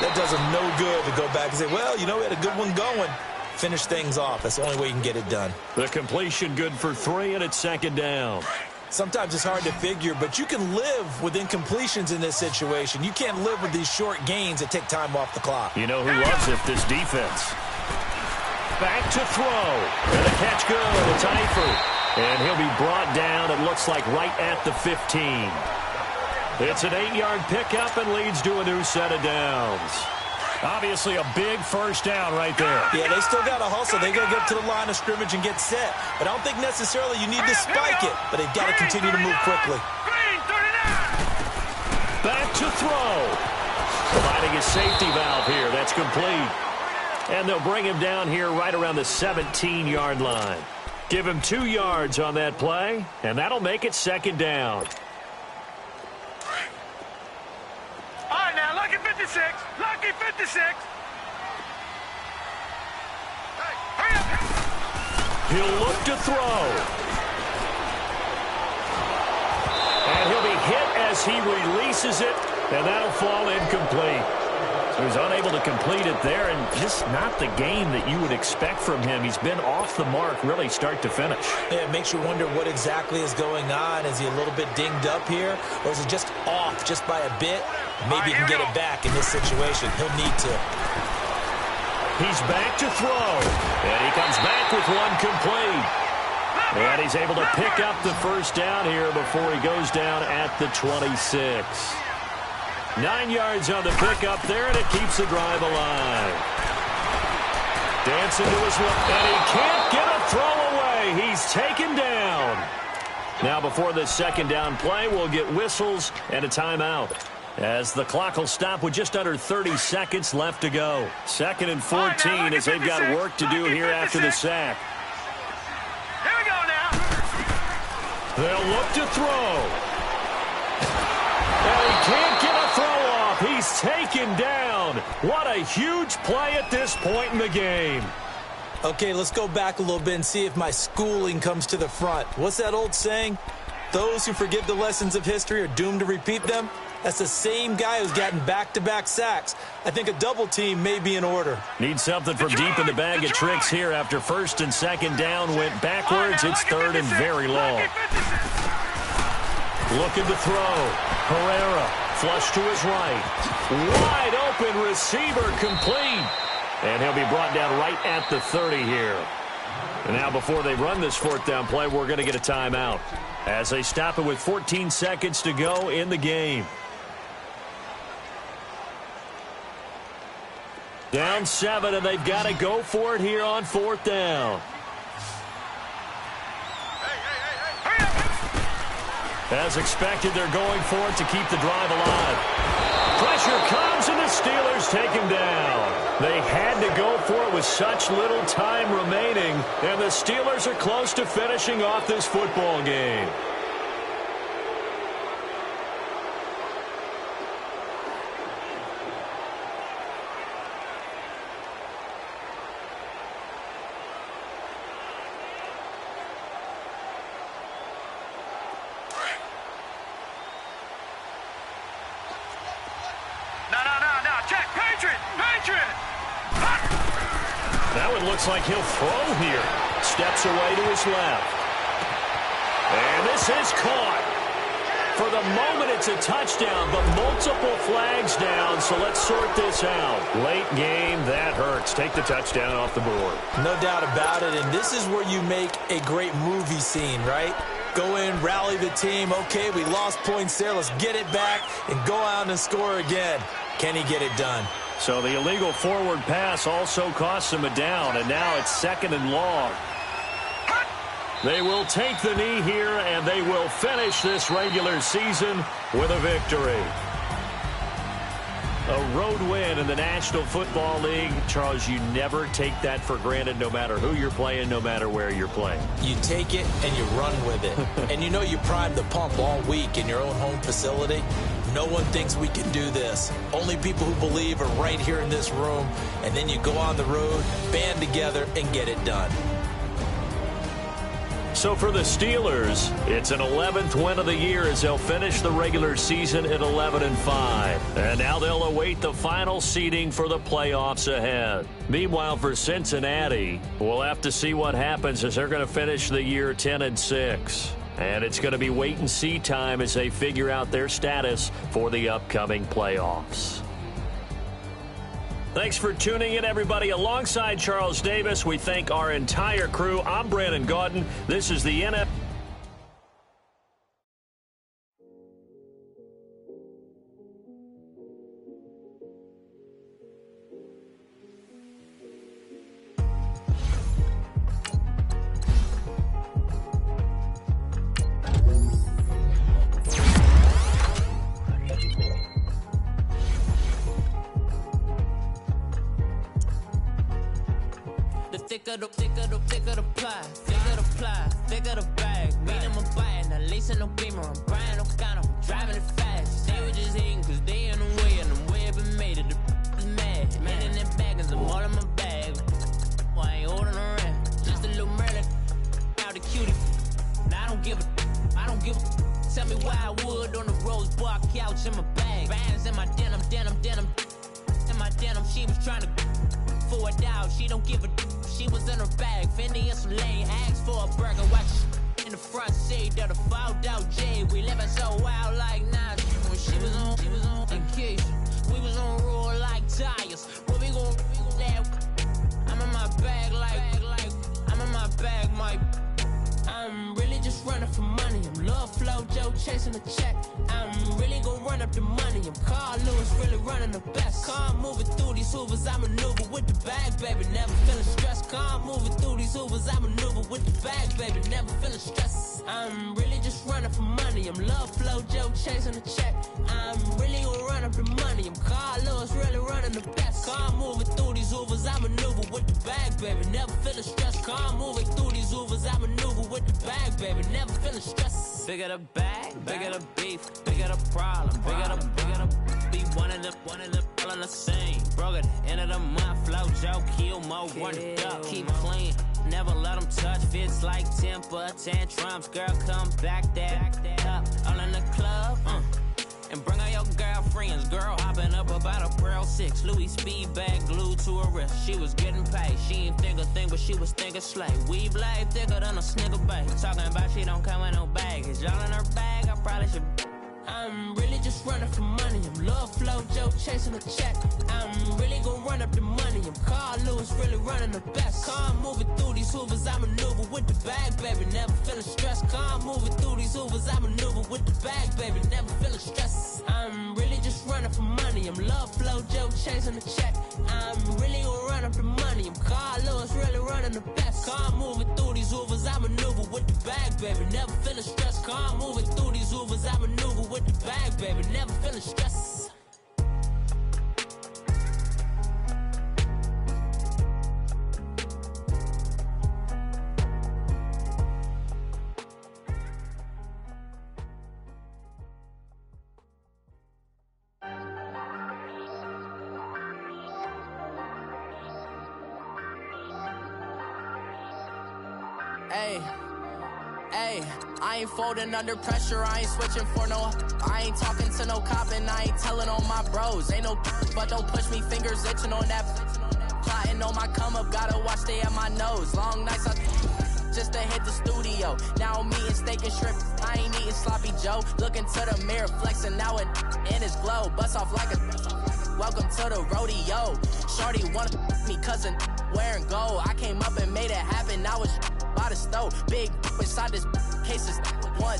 that does them no good to go back and say, well, you know, we had a good one going. Finish things off. That's the only way you can get it done. The completion good for 3, and it's 2nd down. Sometimes it's hard to figure, but you can live with incompletions in this situation. You can't live with these short gains that take time off the clock. You know who loves it? This defense. Back to throw. And the catch good. It's Eifert. And he'll be brought down, it looks like, right at the 15. It's an 8-yard pickup and leads to a new set of downs. Obviously a big 1st down right there. Yeah, they still got to hustle. They got to get to the line of scrimmage and get set. But I don't think necessarily you need to spike it, but they've got to continue to move quickly. Back to throw. Providing a safety valve here. That's complete. And they'll bring him down here right around the 17-yard line. Give him 2 yards on that play, and that'll make it 2nd down. All right, now, lucky 56. Lucky 56. Hurry up. He'll look to throw. And he'll be hit as he releases it, and that'll fall incomplete. So he's unable to complete it there, and just not the game that you would expect from him. He's been off the mark really start to finish. Yeah, it makes you wonder what exactly is going on. Is he a little bit dinged up here, or is it just off just by a bit? Maybe he can get it back in this situation. He'll need to. He's back to throw, and he comes back with one complete. And he's able to pick up the 1st down here before he goes down at the 26. 9 yards on the pickup there, and it keeps the drive alive. Dancing to his left, and he can't get a throw away. He's taken down. Now before this 2nd down play, we'll get whistles and a timeout, as the clock will stop with just under 30 seconds left to go. 2nd and 14 as they've got work to do here after the sack. Here we go now. They'll look to throw. And he can't get a throw off. He's taken down. What a huge play at this point in the game. Okay, let's go back a little bit and see if my schooling comes to the front. What's that old saying? Those who forget the lessons of history are doomed to repeat them. That's the same guy who's gotten back-to-back sacks. I think a double team may be in order. Need something from deep in the bag of tricks here after 1st and 2nd down went backwards. It's 3rd and very long. Looking to throw. Herrera, flush to his right. Wide open receiver, complete. And he'll be brought down right at the 30 here. And now before they run this 4th down play, we're going to get a timeout, as they stop it with 14 seconds to go in the game. Down 7, and they've got to go for it here on 4th down. As expected, they're going for it to keep the drive alive. Pressure comes, and the Steelers take him down. They had to go for it with such little time remaining, and the Steelers are close to finishing off this football game. looks like he'll throw here. Steps away to his left. And this is caught. For the moment, it's a touchdown, but multiple flags down, so let's sort this out. Late game, that hurts. Take the touchdown off the board. No doubt about it, and this is where you make a great movie scene, right? Go in, rally the team. Okay, we lost points there. Let's get it back and go out and score again. Can he get it done? So the illegal forward pass also costs him a down, and now it's 2nd and long. They will take the knee here, and they will finish this regular season with a victory. A road win in the National Football League. Charles, you never take that for granted, no matter who you're playing, no matter where you're playing. You take it and you run with it. And you know you primed the pump all week in your own home facility. No one thinks we can do this. Only people who believe are right here in this room. And then you go on the road, band together, and get it done. So for the Steelers, it's an 11th win of the year as they'll finish the regular season at 11-5. And now they'll await the final seeding for the playoffs ahead. Meanwhile, for Cincinnati, we'll have to see what happens as they're going to finish the year 10-6. And it's going to be wait-and-see time as they figure out their status for the upcoming playoffs. Thanks for tuning in, everybody. Alongside Charles Davis, we thank our entire crew. I'm Brandon Gaudin. This is the NFL. Thicker the pie, thicker the bag. Meet them a buying, not lacing no beamer. I'm Brian O'Connor, driving it fast. They were just hating cause they in the way, and the way I've been made it, the is mad. Man in them baggins, I'm all in my bag. I ain't holding around, just a little Merlin, out the cutie. Now I don't give a, tell me why I would on the rose bar couch in my bag. Bands in my denim, in my denim, she was trying to for it out, she don't give a she was in her bag, Fendi and some lane, asked for a burger, watch in the front seat of the fouled out J, we living so wild like Nas, when she was on vacation, we was on roll like tires, what we gon' I'm in my bag like, I'm in my bag, Mike. I'm really just running for money. I'm love flow, Joe chasing the check. I'm really gonna run up the money. I'm Carl Lewis, really running the best. Car moving through these hoovers, I maneuver with the bag, baby. Never feeling stressed. Car moving through these hoovers, I maneuver with the bag, baby. Never feeling stressed. I'm really just running for money. I'm love flow, Joe chasing the check. I'm really gonna run up the money. I'm Carl Lewis, really running the best. Car moving through these hoovers, I maneuver with the bag, baby. Never feeling stressed. Car moving through these hoovers, I maneuver with the bag, baby, never feeling stressed. Bigger the bag, bigger the beef, bigger the problem, bigger the be one of them all in the same. Broke at the end of the month, flow, Joe, kill, mo, run it up, keep clean. Never let them touch, fits like temper tantrums. Girl, come back that up, all in the club, and bring all your girlfriends. Girl hopping up about a Pearl 6 Louis speed bag glued to her wrist. She was getting paid. She ain't think a thing, but she was thinking slay. Weave blade thicker than a snicker bag. Talking about she don't come with no baggage. Y'all in her bag, I probably should. I'm really just running for money. I'm love flow, Joe chasing a check. I'm really gonna run up the money. I'm Carl Lewis, really running the best. Car moving through these hoovers, I maneuver with the bag, baby. Never feeling stressed. Car moving through these hoovers, I maneuver with the bag, baby. Never feeling stressed. I'm really just running for money. I'm love flow, Joe chasing the check. I'm really gonna run up the money. I'm Carl Lewis, really running the best. Car moving through these hoovers, I maneuver with the bag, baby. Never feeling stressed. Car moving through these hoovers, I maneuver with the bag, baby. Never feeling stressed. Hey, I ain't folding under pressure, I ain't switching for no. I ain't talking to no cop and I ain't telling on my bros. Ain't no but don't push me, fingers itching on that. Plotting Plotting on my come up, gotta watch stay at my nose. Long nights just to hit the studio. Now I'm eating steak and shrimp. I ain't eating sloppy Joe. Looking to the mirror, flexing now it in his glow. Bust off like a welcome to the rodeo. Shorty wanna me cousin wearing gold. I came up and made it happen. Now it's by the stove. Big inside this case is one.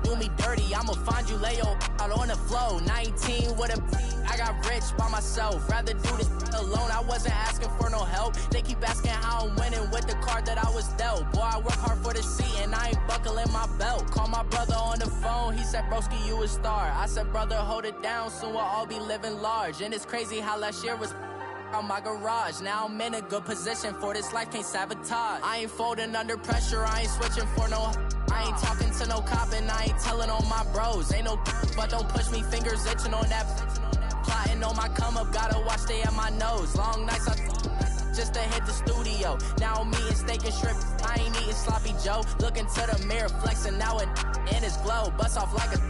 Do me dirty, I'ma find you lay out on the floor. 19 with a I got rich by myself. Rather do this alone. I wasn't asking for no help. They keep asking how I'm winning with the card that I was dealt. Boy, I work hard for the seat and I ain't buckling my belt. Call my brother on the phone. He said, broski, you a star. I said, brother, hold it down. Soon we'll all be living large. And it's crazy how last year was on my garage. Now I'm in a good position for this life, can't sabotage. I ain't folding under pressure, I ain't switching for no. I ain't talking to no cop and I ain't telling on my bros. Ain't no but don't push me, fingers itching on that. Plotting on my come up, gotta watch stay at my nose. Long nights just to hit the studio. Now I'm eating steak and shrimp. I ain't eating sloppy Joe. Looking to the mirror, flexing now it in his glow. Bust off like a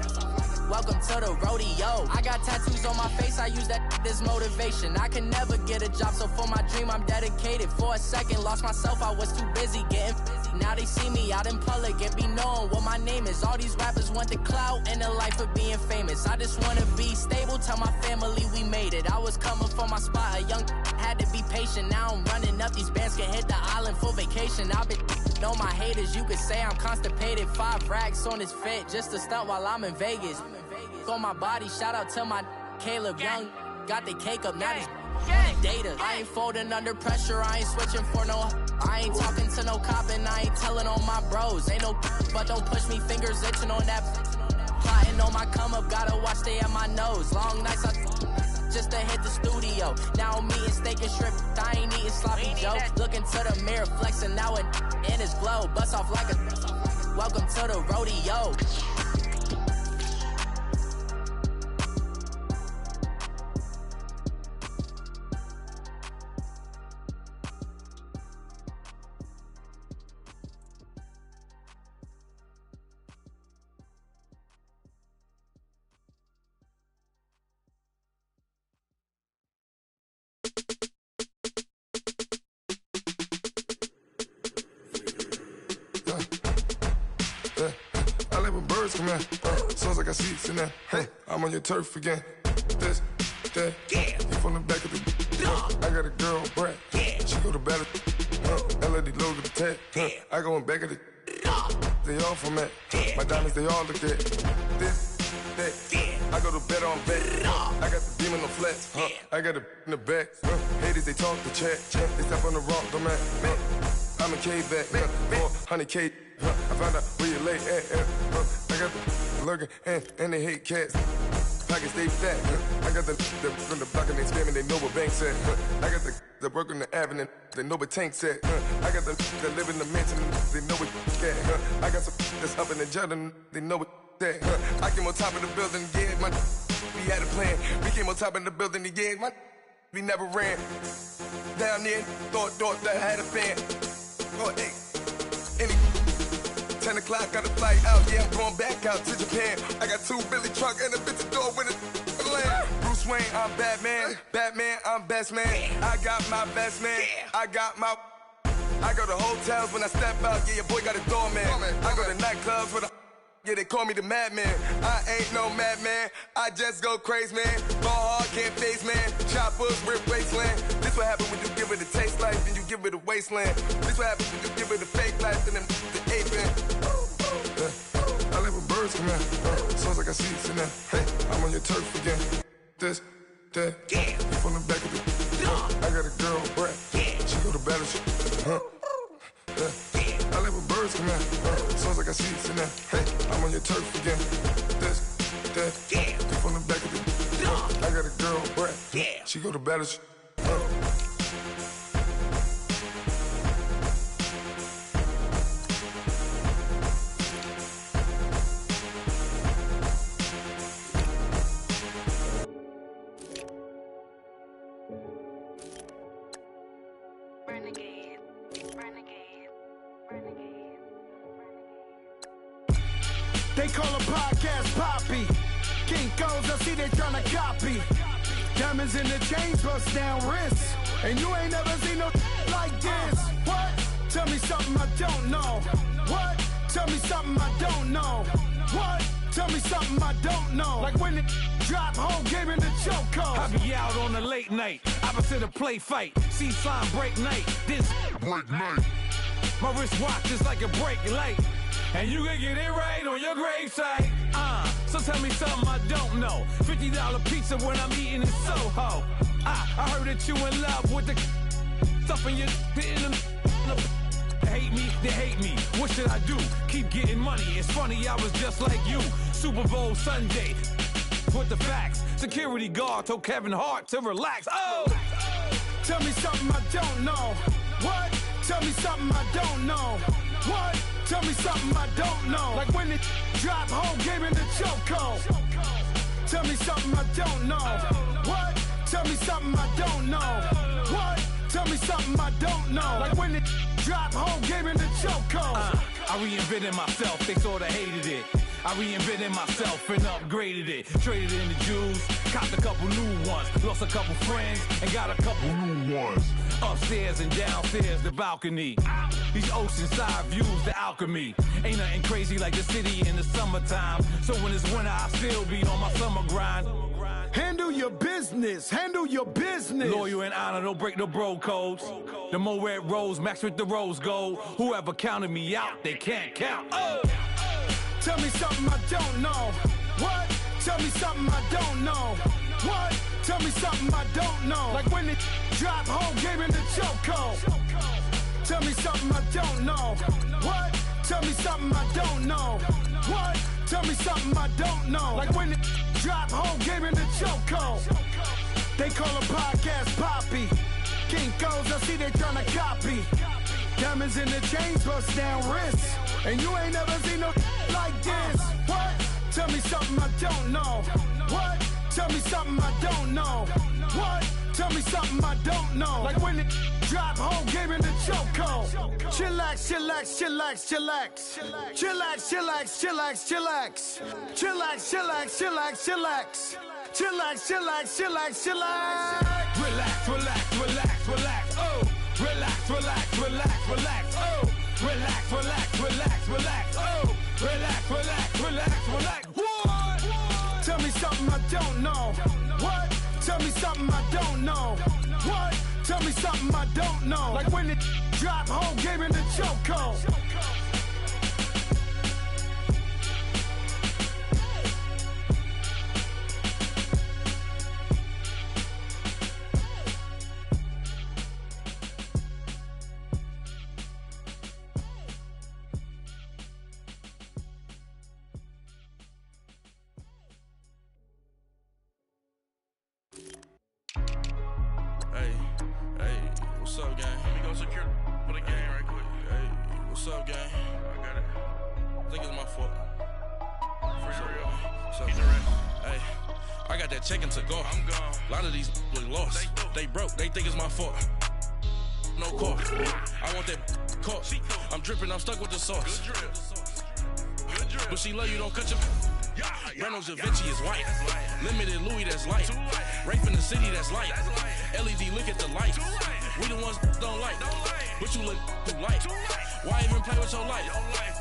welcome to the rodeo. I got tattoos on my face, I use that as motivation. I can never get a job, so for my dream I'm dedicated. For a second, lost myself, I was too busy getting busy. Now they see me out in public and be knowing what my name is. All these rappers want the clout and the life of being famous. I just wanna be stable, tell my family we made it. I was coming for my spot, a young had to be patient. Now I'm running up, these bands can hit the island for vacation. I've been know my haters, you could say I'm constipated. 5 racks on his fit, just to stunt while I'm in Vegas. On my body, shout out to my Caleb Young. Got the cake up, now these data. I ain't folding under pressure, I ain't switching for no. I ain't talking to no cop and I ain't telling on my bros. Ain't no but don't push me, fingers itching on that. Plotting on my come up, gotta watch stay at my nose. Long nights just to hit the studio. Now I'm eating steak and shrimp. I ain't eating sloppy Joe. Looking to the mirror, flexing now it in his glow. Bust off like a welcome to the rodeo. Sounds like I see it's in there. Hey, I'm on your turf again. This, that, yeah. You from the back of the. I got a girl, Brad. Yeah. She go to battle. LED logo the tag. I go in back of the. They all from that. My diamonds, they all look at. This, that. I go to bed on bed. I got the beam in the flats. I got it in the back. Haters, they talk the chat. They step on the rock, the man. I'm a K-back. 400K. I found out where you lay at. I got the lurking and they hate cats. Pockets stay fat. I got the from the block and they scamming, they know what banks at. I got the work on the avenue, they know what tanks at. I got the that live in the mansion, they know what at. I got some that's up in the Jordan, they know what that. I came on top of the building, yeah, my we had a plan. We came on top of the building, yeah, my we never ran. Down there, thought that I had a fan. Oh, hey, any 10 o'clock, got a flight out, yeah, I'm going back out to Japan. I got 2 Billy truck and a bitch door with a land. Bruce Wayne, I'm Batman. Batman, I'm best man. I got my best man. I got my. I go to hotels when I step out, yeah, your boy got a doorman. I go to nightclubs with a. Yeah, they call me the madman. I ain't no madman. I just go crazy, man. Ball hard, can't face, man. Choppers, rip wasteland. This what happen when you give it a taste life and you give it a wasteland. This what happen when you give it a fake life and then the aping. I live with birds come in. Sounds like I see it's in there. Hey, I'm on your turf again. This, that. Yeah. You from the back of the. I got a girl, Brad. Yeah. She go to battle. I live with birds come in. Sounds like I see it's in there. Hey, I'm on your turf again. This, that. Yeah. You from the back of the. I got a girl, Brad. Yeah. She go to battle. They call a podcast Poppy. King goes, I see they tryna copy. Diamonds in the chains, bust down wrists. And you ain't never seen no like this. What? Tell me something I don't know. What? Tell me something I don't know. What? Tell me something I don't know. Like when it drop, whole game in the chokehold. I be out on a late night, opposite a play fight. See sign break night, this break night. My wristwatch is like a brake light, and you can get it right on your gravesite. So tell me something I don't know. $50 pizza when I'm eating in Soho. I heard that you in love with the stuff in your hate me, they hate me. What should I do? Keep getting money. It's funny, I was just like you. Super Bowl Sunday with the facts. Security guard told Kevin Hart to relax. Oh! Tell me something I don't know. What? Tell me something I don't know. What? Tell me something I don't know. Like when it drop, whole game in the chokehold. Tell me something I don't know. What? Tell me something I don't know. What? Tell me something I don't know. Like when it drop, whole game in the chokehold. I reinvented myself, they sorta hated it. I reinvented myself and upgraded it. Traded in the Jews, copped a couple new ones. Lost a couple friends and got a couple new ones. Upstairs and downstairs, the balcony. These oceanside views, the alchemy. Ain't nothing crazy like the city in the summertime. So when it's winter, I still be on my summer grind. Handle your business, handle your business. Loyal and honor, don't break the bro codes. The more red rose, max with the rose gold. Whoever counted me out, they can't count. Oh! Tell me something I don't know. What? Tell me something I don't know. What? Tell me something I don't know. Like when it drop, whole game in the chokehold. Tell me something I don't know. What? Tell me something I don't know. What? Tell me something I don't know. Like when it drop, whole game in the chokehold. They call a podcast Poppy. Kinkos, I see they tryna copy. Diamonds in the chains, bust down wrists. And you ain't never seen no like this. What? Tell me something I don't know. What? Tell me something I don't know. What? Tell me something I don't know. Like when it drop, whole game in the chokehold. Chillax, chillax, chillax, chillax. Chillax, chillax, chillax, chillax. Chillax, chillax, chillax, chillax. Chillax, chillax, chillax, chillax. Relax, relax, relax, relax. Oh! Relax, relax, relax, relax. Oh! Relax, relax, relax, relax. Oh! Relax, relax, relax, relax. What? Tell me something I don't know. What? Tell me something I don't know. What? Tell me something I don't know. Like when it drop, whole game in the chokehold. What's up, gang? Let me go secure for the game right quick. Hey, what's up, gang? I got it. I think it's my fault. For real. What's up, hey, I got that check-in to go. I'm gone. A lot of these look lost. They broke. They think it's my fault. No call. I want that caught. I'm dripping. I'm stuck with the sauce. Good drip. Good drip. But she love you. Don't cut your. Reynolds Da Vinci is white. Limited Louis, that's light. Rape in the city, that's light. LED, look at the lights. We the ones don't like. But you look too light. Why even play with your life?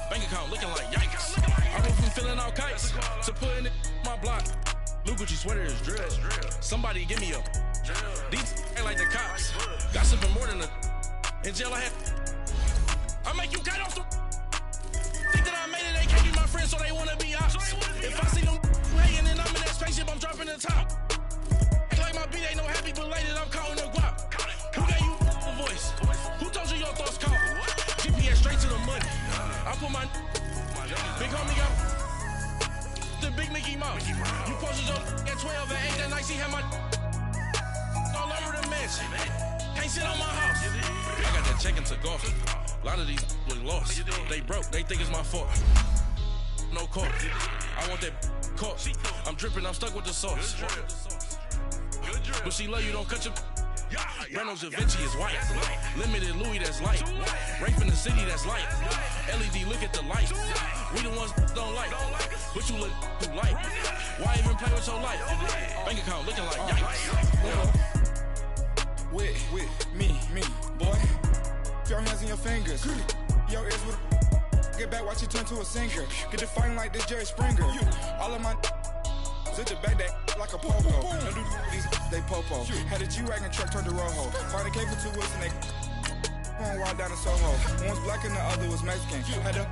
Bank account looking like yikes. I went from filling out kites to putting it in my block. Blue Gucci sweater is drill. Somebody give me a. These ain't like the cops. Gossiping more than a. In jail I had. I make you cut off the. Think that I made it, they can't be my friends, so they wanna be ops. If I see them hanging and I'm in that spaceship, I'm dropping the top. Act like my beat ain't no happy belated, I'm counting the guap. Who gave you a voice? Who told you your thoughts count? GPS straight to the money. I put my big homie got the big Mickey Mouse. You posted your at 12 and 8 that night, she had my all over the mansion. Can't sit on my house. I got that check-in to golf. A lot of these look lost. They broke, they think it's my fault. No call. I want that caught. I'm dripping, I'm stuck with the sauce. But she love you, don't cut your. Reynolds Da Vinci is white. Limited Louis, that's light. Rape in the city, that's light. LED, look at the lights. We the ones don't like. But you look too light. Why even play with your life? Bank account looking like yikes. with me, boy. Your hands and your fingers. Your ears with get back, watch you turn to a singer. Get the fighting like this Jerry Springer. All of my sit the back that like a popo. No do these they popo. Had a G-Wagon truck turned to Rojo. Find a cable 2 wheels and they going wild down in Soho. One was black and the other was Mexican. Had a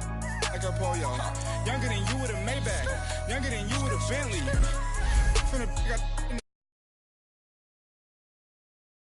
like a pollo. Younger than you with a Maybach. Younger than you with a Bentley. Finna got